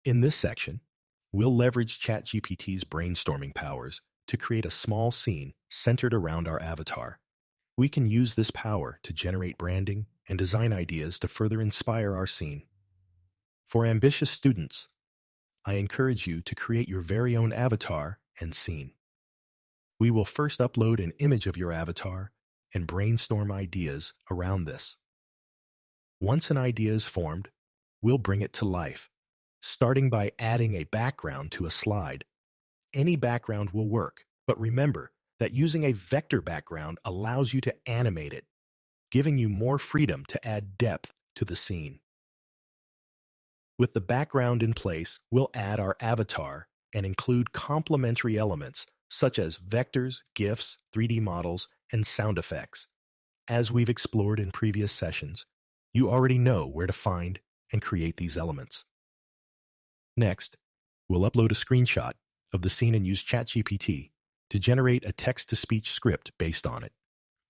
In this section, we'll leverage ChatGPT's brainstorming powers to create a small scene centered around our avatar. We can use this power to generate branding and design ideas to further inspire our scene. For ambitious students, I encourage you to create your very own avatar and scene. We will first upload an image of your avatar and brainstorm ideas around this. Once an idea is formed, we'll bring it to life, starting by adding a background to a slide. Any background will work, but remember that using a vector background allows you to animate it, giving you more freedom to add depth to the scene. With the background in place, we'll add our avatar and include complementary elements such as vectors, GIFs, 3D models, and sound effects. As we've explored in previous sessions, you already know where to find and create these elements. Next, we'll upload a screenshot of the scene and use ChatGPT to generate a text-to-speech script based on it.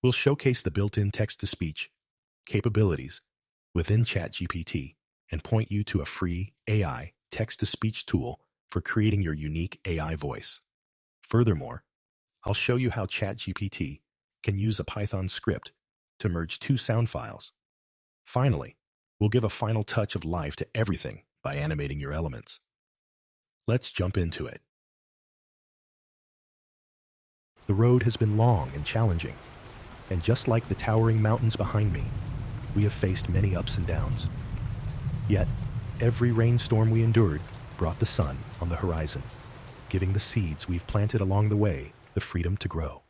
We'll showcase the built-in text-to-speech capabilities within ChatGPT and point you to a free AI text-to-speech tool for creating your unique AI voice. Furthermore, I'll show you how ChatGPT can use a Python script to merge two sound files. Finally, we'll give a final touch of life to everything by animating your elements. Let's jump into it. The road has been long and challenging, and just like the towering mountains behind me, we have faced many ups and downs. Yet, every rainstorm we endured brought the sun on the horizon, giving the seeds we've planted along the way the freedom to grow.